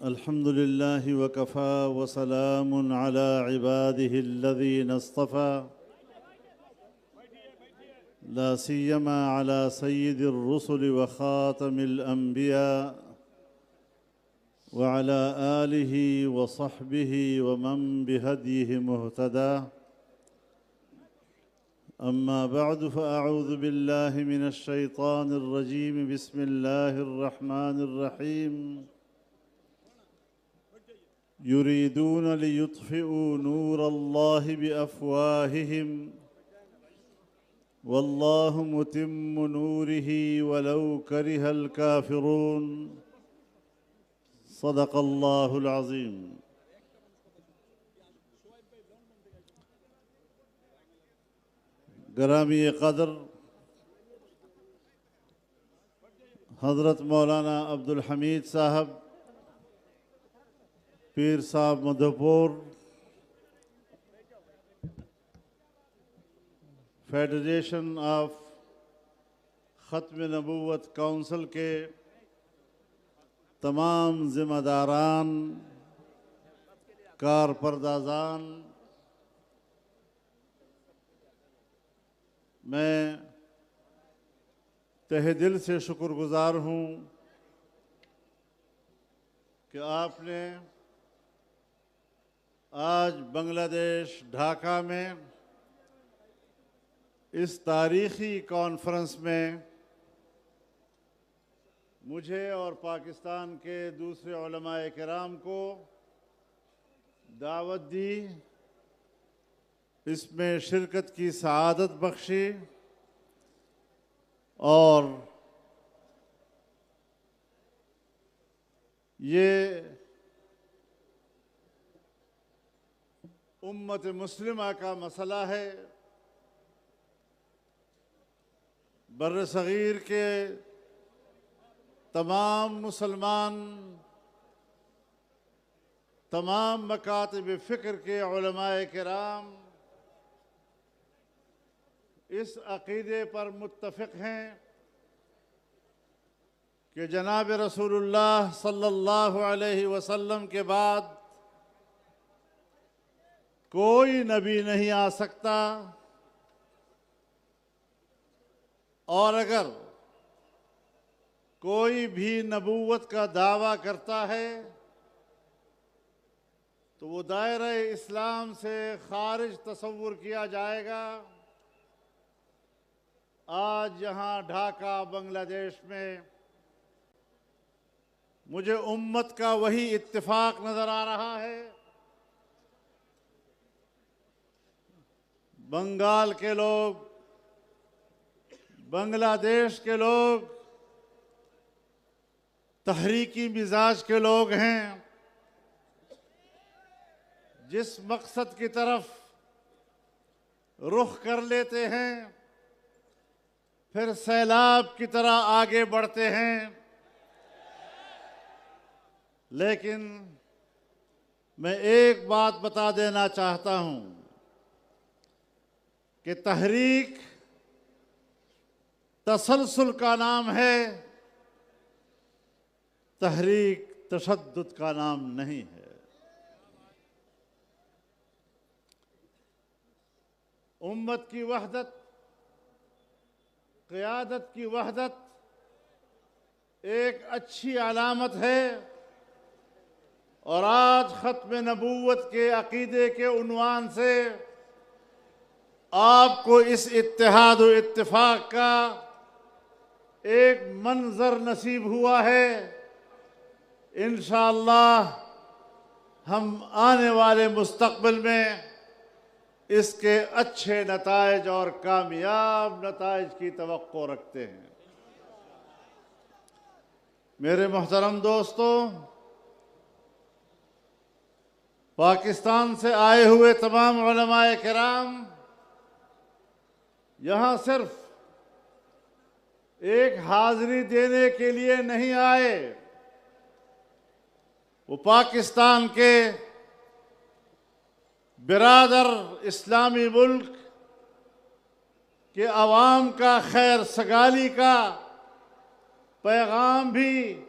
الحمد لله وكفى وسلام على عباده الذين اصطفى لا سيما على سيد الرسل وخاتم الأنبياء وعلى آله وصحبه ومن بهديه مهتدى. أما بعد فأعوذ بالله من الشيطان الرجيم. بسم الله الرحمن الرحيم. يريدون ليطفئوا نور الله بأفواههم والله متم نوره ولو كره الكافرون. صدق الله العظيم. گرامی قدر حضرت مولانا عبدالحمید صاحب پیر صاحب مدھوپور، فیڈریشن آف ختم نبوت کونسل کے تمام ذمہ داران، کارپردازان، میں تہہ دل سے شکر گزار ہوں کہ آپ نے آج بنگلہ دیش ڈھاکہ میں اس تاریخی کانفرنس میں مجھے اور پاکستان کے دوسرے علماء کرام کو دعوت دی، اس میں شرکت کی سعادت بخشی اور یہ امت مسلمہ کا مسئلہ ہے۔ بر صغیر کے تمام مسلمان، تمام مکاتب فکر کے علماء کرام اس عقیدے پر متفق ہیں کہ جناب رسول اللہ صلی اللہ علیہ وسلم کے بعد کوئی نبی نہیں آ سکتا، اور اگر کوئی بھی نبوت کا دعویٰ کرتا ہے تو وہ دائرہ اسلام سے خارج تصور کیا جائے گا۔ آج یہاں ڈھاکہ بنگلہ دیش میں مجھے امت کا وہی اتفاق نظر آ رہا ہے۔ بنگال کے لوگ، بنگلہ دیش کے لوگ تحریکی مزاج کے لوگ ہیں۔ جس مقصد کی طرف رخ کر لیتے ہیں پھر سیلاب کی طرح آگے بڑھتے ہیں۔ لیکن میں ایک بات بتا دینا چاہتا ہوں کہ تحریک تسلسل کا نام ہے، تحریک تشدد کا نام نہیں ہے۔ امت کی وحدت، قیادت کی وحدت ایک اچھی علامت ہے، اور آج ختم نبوت کے عقیدے کے عنوان سے آپ کو اس اتحاد و اتفاق کا ایک منظر نصیب ہوا ہے۔ انشاءاللہ ہم آنے والے مستقبل میں اس کے اچھے نتائج اور کامیاب نتائج کی توقع رکھتے ہیں۔ میرے محترم دوستو، پاکستان سے آئے ہوئے تمام علماء کرام یہاں صرف ایک حاضری دینے کے لیے نہیں آئے، وہ پاکستان کے برادر اسلامی ملک کہ عوام کا خیر سگالی کا پیغام بھی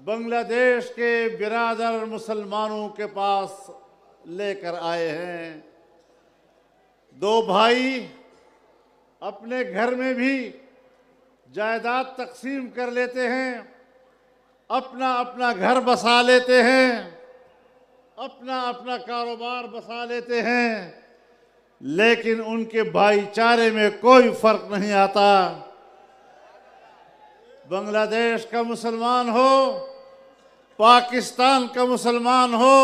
بنگلہ دیش کے برادر مسلمانوں کے پاس لے کر آئے ہیں۔ دو بھائی اپنے گھر میں بھی جائیداد تقسیم کر لیتے ہیں، اپنا اپنا گھر بسا لیتے ہیں، اپنا اپنا کاروبار بسا لیتے ہیں، لیکن ان کے بھائی چارے میں کوئی فرق نہیں آتا۔ بنگلہ دیش کا مسلمان ہو، پاکستان کا مسلمان ہو،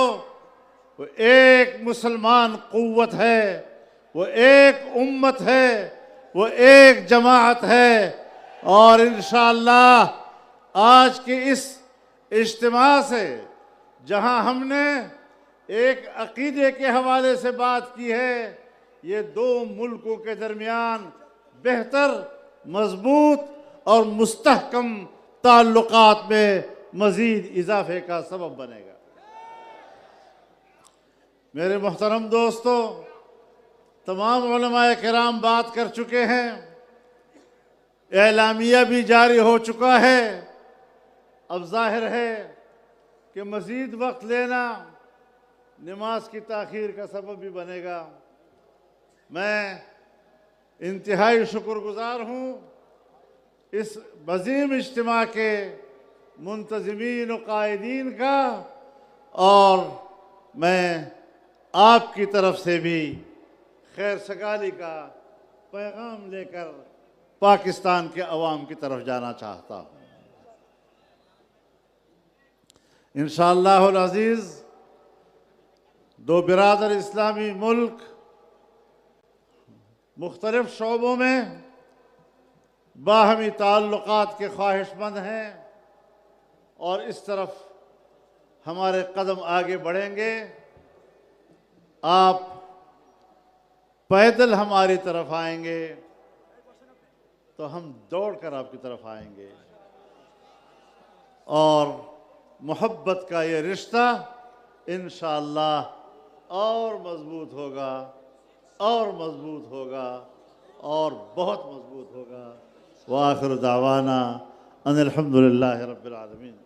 وہ ایک مسلمان قوت ہے، وہ ایک امت ہے، وہ ایک جماعت ہے۔ اور انشاءاللہ آج کے اس اجتماع سے جہاں ہم نے ایک عقیدے کے حوالے سے بات کی ہے، یہ دو ملکوں کے درمیان بہتر، مضبوط اور مستحکم تعلقات میں مزید اضافے کا سبب بنے گا۔ میرے محترم دوستو، تمام علماء کرام بات کر چکے ہیں، اعلامیہ بھی جاری ہو چکا ہے۔ اب ظاہر ہے کہ مزید وقت لینا نماز کی تاخیر کا سبب بھی بنے گا۔ میں انتہائی شکر گزار ہوں اس عظیم اجتماع کے منتظمین و قائدین کا، اور میں آپ کی طرف سے بھی خیر سگالی کا پیغام لے کر پاکستان کے عوام کی طرف جانا چاہتا ہوں۔ انشاءاللہ العزیز دو برادر اسلامی ملک مختلف شعبوں میں باہمی تعلقات کے خواہش مند ہیں، اور اس طرف ہمارے قدم آگے بڑھیں گے۔ آپ پیدل ہماری طرف آئیں گے تو ہم دوڑ کر آپ کی طرف آئیں گے، اور محبت کا یہ رشتہ انشاءاللہ اور مضبوط ہوگا، اور مضبوط ہوگا، اور بہت مضبوط ہوگا۔ وآخر دعوانا ان الحمدللہ رب العالمین۔